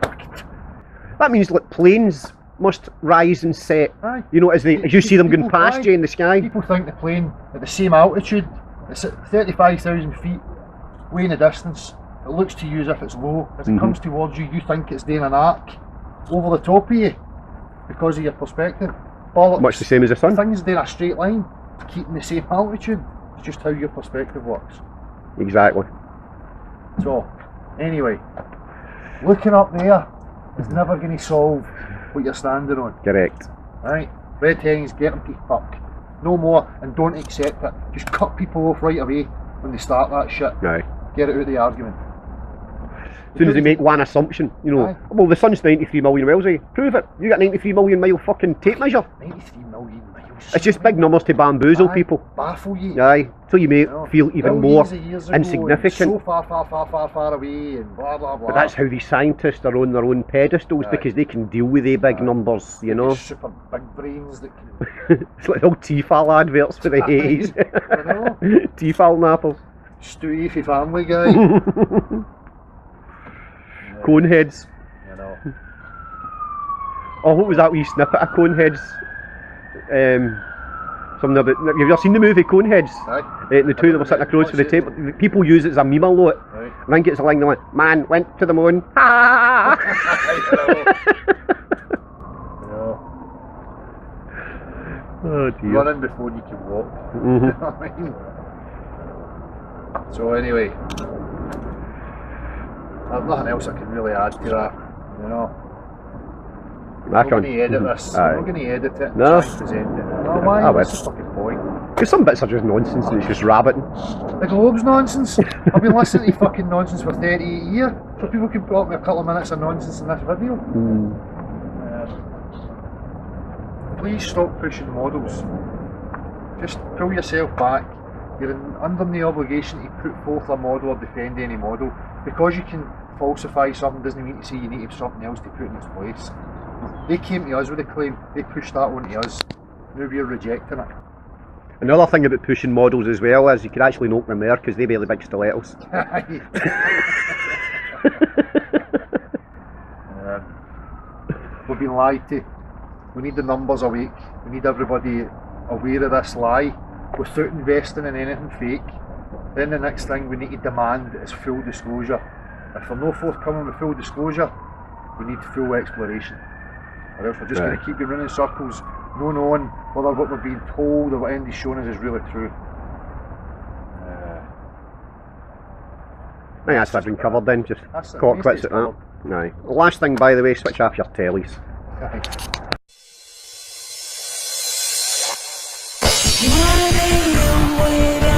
That means like planes must rise and set. Aye. You know, as you see them going past you in the sky. People think the plane at the same altitude, it's at 35,000 feet, way in the distance. It looks to you as if it's low. As it comes towards you, you think it's doing an arc over the top of you because of your perspective. Much the same as the sun. Things doing a straight line, keeping the same altitude. It's just how your perspective works. Exactly. So, anyway, looking up there is never going to solve what you're standing on. Correct. Right? Red herrings, get them to fuck. No more, and don't accept it. Just cut people off right away when they start that shit. Aye. Get it out of the argument. As soon as they make one assumption, you know, well, the sun's 93 million miles away. Prove it. You got 93 million mile fucking tape measure. 93 million miles. It's just big numbers to bamboozle people. Baffle you. Aye. So you may feel even more insignificant. So far away and blah blah blah. But that's how these scientists are on their own pedestals because they can deal with the big numbers, you know. Super big brains that can... It's like old Tefal adverts for the haze. I know. Tefal nappers. Stewie for Family Guy. Coneheads. You know. Oh, what was that wee snippet of Coneheads? Something about. Have you ever seen the movie Coneheads? Aye. The two that were sitting across for the table. People use it as a meme a lot. Right. I think it's a line like, "Man went to the moon." Ha! Oh dear. Running before you can walk. So anyway, there's nothing else I can really add to that, you know. I'm not going to edit this. I'm not going to edit it and try and present it. No, why? What's the fucking point? Because some bits are just nonsense and it's just rabbiting. The globe's nonsense. I've been listening to fucking nonsense for 38 years, so people can put up me a couple of minutes of nonsense in this video. Please stop pushing models. Just pull yourself back. You're under the obligation to put forth a model or defend any model. Because you can falsify something doesn't mean to say you need to have something else to put in its place. They came to us with a claim, they pushed that onto us. Now we're rejecting it. Another thing about pushing models as well is you can actually knock them there because they barely big stilettos. We've been lied to. We need the numbers awake. We need everybody aware of this lie without investing in anything fake. Then the next thing we need to demand is full disclosure. If we're not forthcoming with full disclosure, we need full exploration. Or else we're just going to keep going in circles, no knowing whether what we're being told or what Andy's shown us is really true. I think that's been covered then, just caught quits at that. Aye. Last thing, by the way, switch off your tellies. You wanna be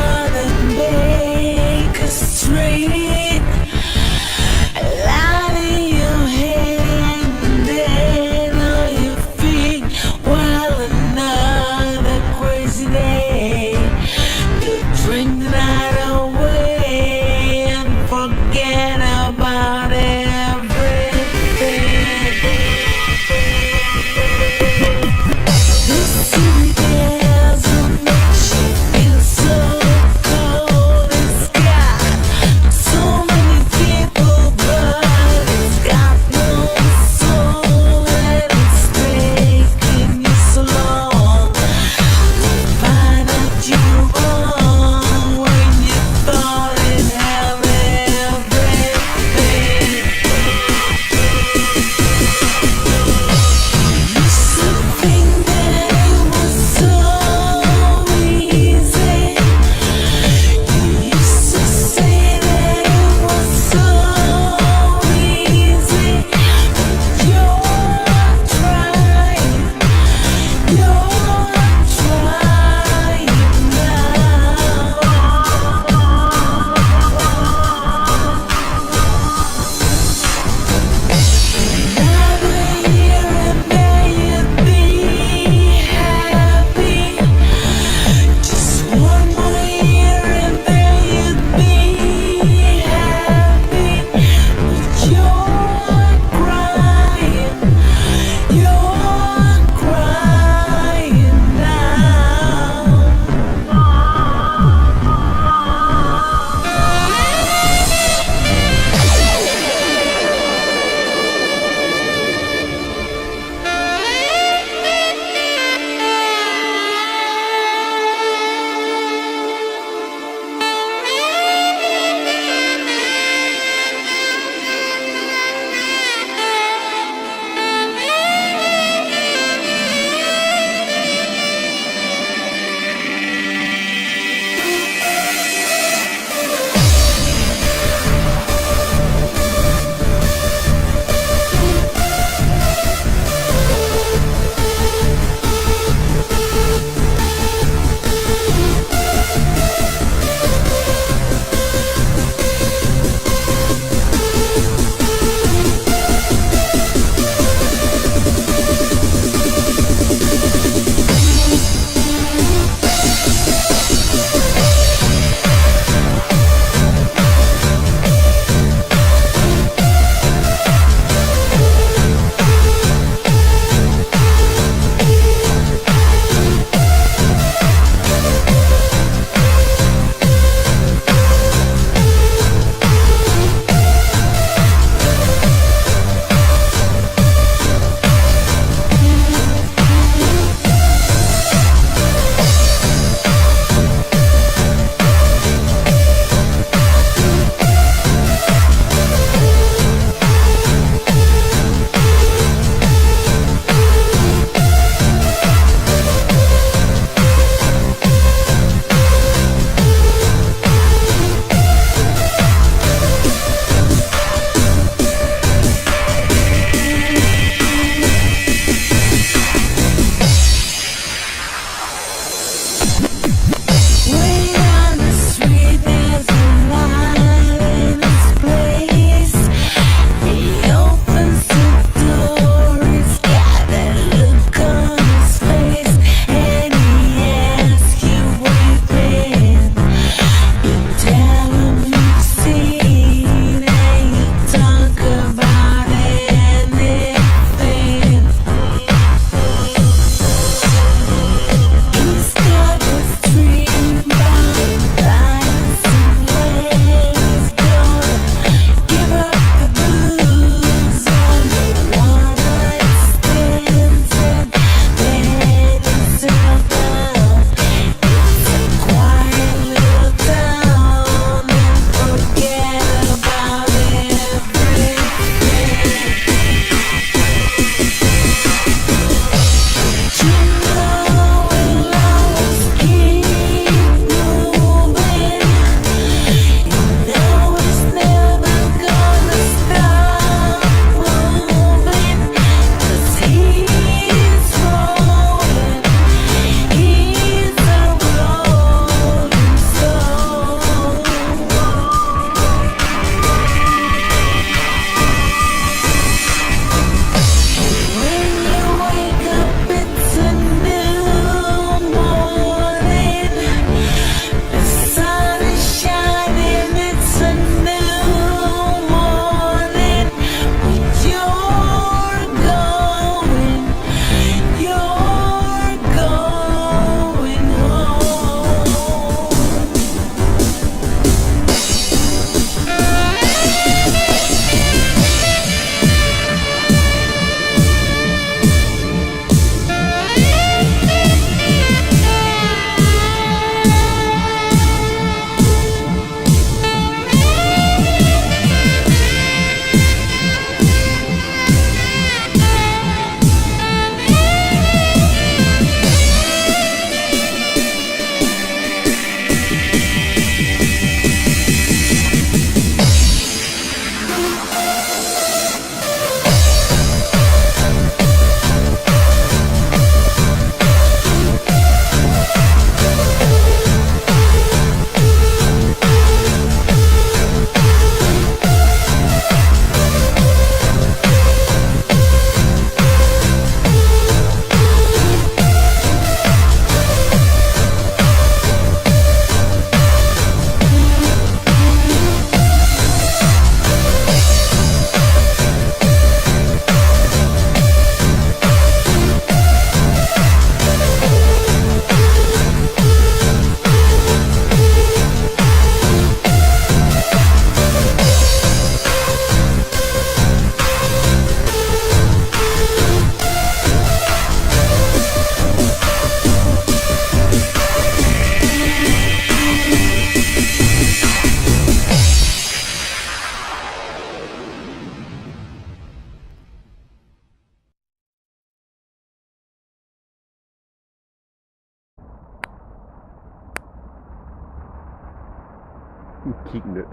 Keeping it.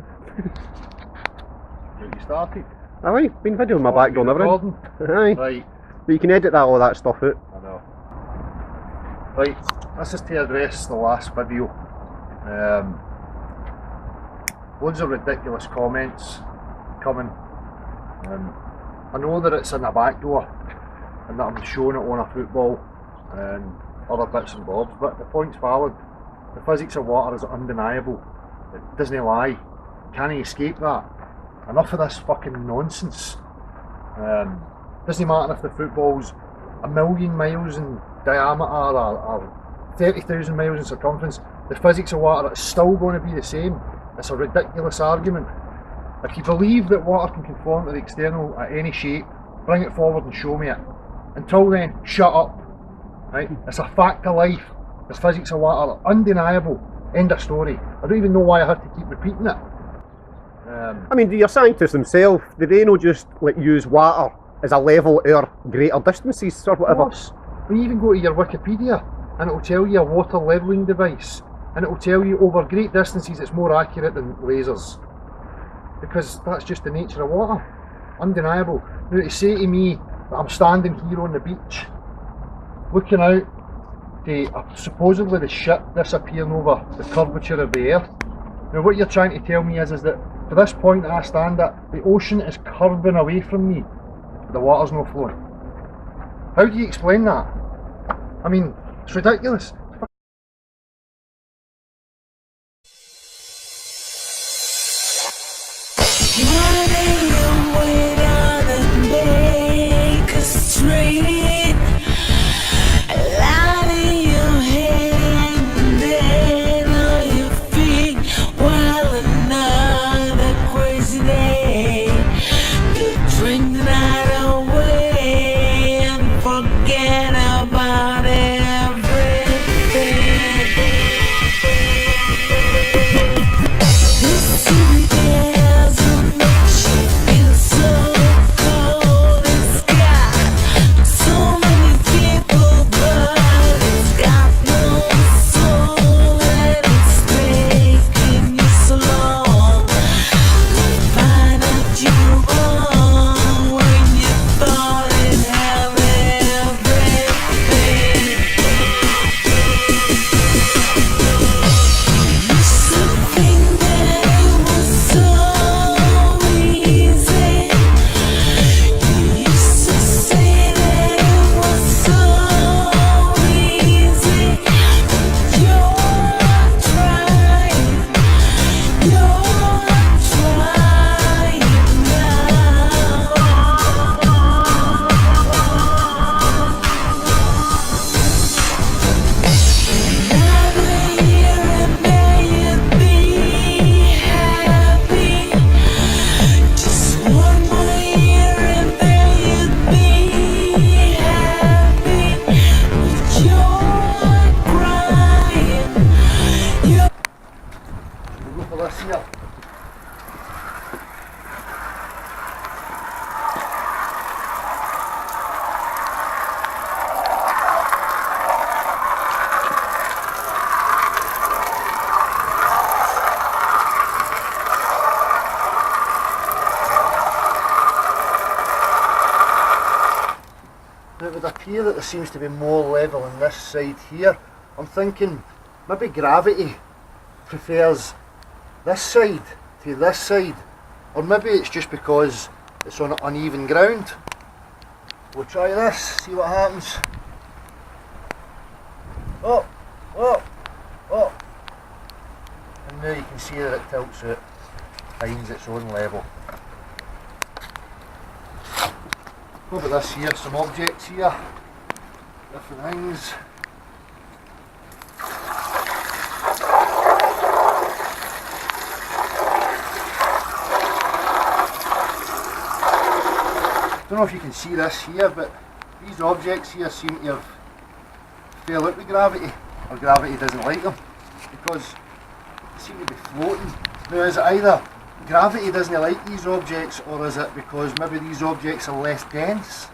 Get you started. Aye, been videoing my back door and everything. Aye. Right. But you can edit all that stuff out. I know. Right, this is to address the last video. Loads of ridiculous comments coming. I know that it's in the back door and that I'm showing it on a football and other bits and bobs, but the point's valid. The physics of water is undeniable. It doesn't lie. You can't escape that. Enough of this fucking nonsense. Doesn't matter if the football's 1,000,000 miles in diameter or 30,000 miles in circumference. The physics of water is still going to be the same. It's a ridiculous argument. If you believe that water can conform to the external at any shape, bring it forward and show me it. Until then, shut up. Right? It's a fact of life. This physics of water are undeniable. End of story. I don't even know why I have to keep repeating it. I mean, do your scientists themselves, do they not just like use water as a level or greater distances or whatever? Of course. When you even go to your Wikipedia and it will tell you a water levelling device, and it will tell you over great distances it's more accurate than lasers. Because that's just the nature of water. Undeniable. Now to say to me that I'm standing here on the beach, looking out to supposedly the shit disappearing over the curvature of the earth. Now what you're trying to tell me is that to this point that I stand at, the ocean is curving away from me, but the water's not flowing. How do you explain that? I mean, it's ridiculous. It would appear that there seems to be more level on this side here. I'm thinking maybe gravity prefers this side to this side, or maybe it's just because it's on uneven ground. We'll try this, see what happens. Oh, oh, oh. And now you can see that it tilts out, finds its own level. What about this here? Some objects here, different things. Don't know if you can see this here, but these objects here seem to have fell out with gravity, or gravity doesn't like them, because they seem to be floating. Now is it either gravity doesn't like these objects, or is it because maybe these objects are less dense,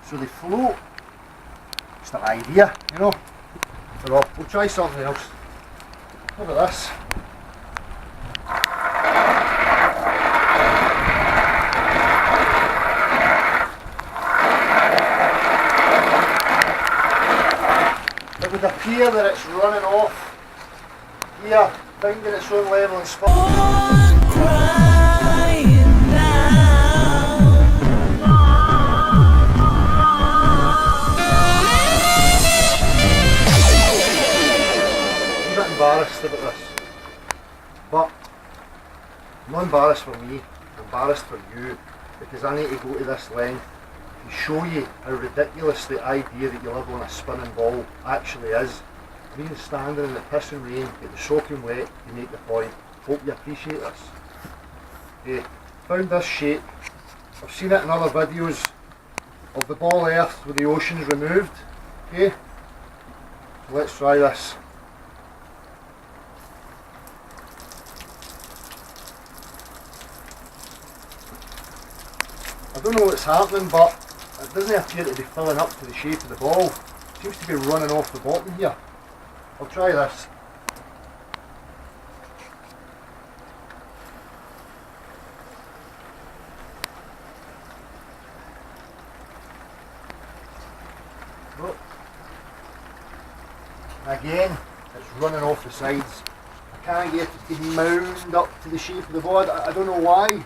so they float? Just an idea, you know. So we'll try something else. What about this? would appear that it's running off here, finding its own level and spin. Embarrassed about this, but I'm not embarrassed for me, I'm embarrassed for you, because I need to go to this length to show you how ridiculous the idea that you live on a spinning ball actually is. Being standing in the pissing rain, get the soaking wet to make the point. Hope you appreciate this. Okay, found this shape, I've seen it in other videos of the ball earth with the oceans removed. Okay, so let's try this. I don't know what's happening, but it doesn't appear to be filling up to the shape of the ball. It seems to be running off the bottom here. I'll try this. Oh. Again, it's running off the sides. I can't get it to mound up to the shape of the board. I don't know why.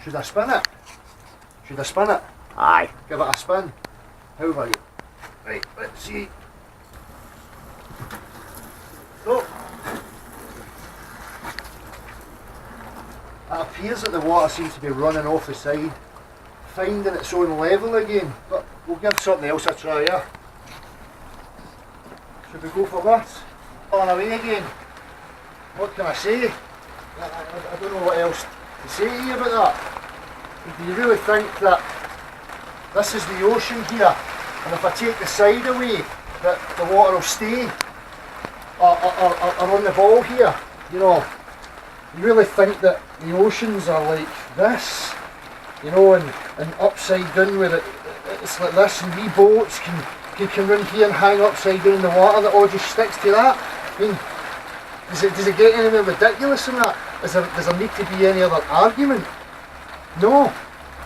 Should I spin it? Should I spin it? Aye. Give it a spin. How about you? Right, let's see. Oh. It appears that the water seems to be running off the side, finding its own level again, but we'll give something else a try here. Should we go for this? On away again. What can I say? I don't know what else to say to you about that. Do you really think that this is the ocean here, and if I take the side away, that the water will stay or on the ball here? You know, you really think that the oceans are like this, you know, and upside down with it, it's like this, and wee boats can run here and hang upside down in the water that all just sticks to that? I mean, does it get any more ridiculous than that? Does there need to be any other argument? No.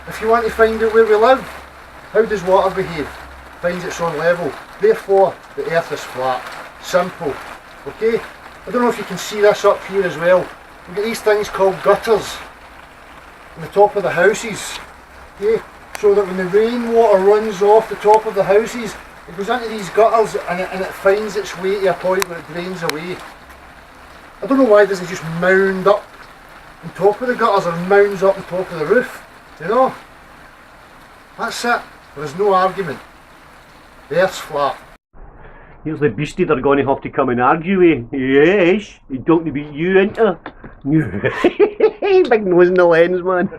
If you want to find out where we live, how does water behave? Finds its own level. Therefore, the earth is flat. Simple. Okay? I don't know if you can see this up here as well. We've got these things called gutters on the top of the houses. Okay? So that when the rainwater runs off the top of the houses, it goes into these gutters and it finds its way to a point where it drains away. I don't know why it doesn't just mound up on top of the gutters or mounds up on top of the roof, you know? That's it. There's no argument. The earth's flat. Here's the beastie they're going to have to come and argue with. Yes, you don't to beat you into. Big nose in the lens, man.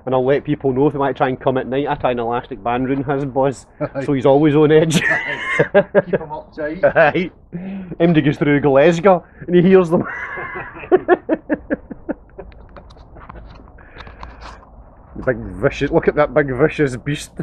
And I'll let people know if they might try and come at night. I tie an elastic band round his buzz, so he's always on edge. Keep him uptight. Aye. MD goes through Glasgow and he hears them. Big vicious, look at that big vicious beast.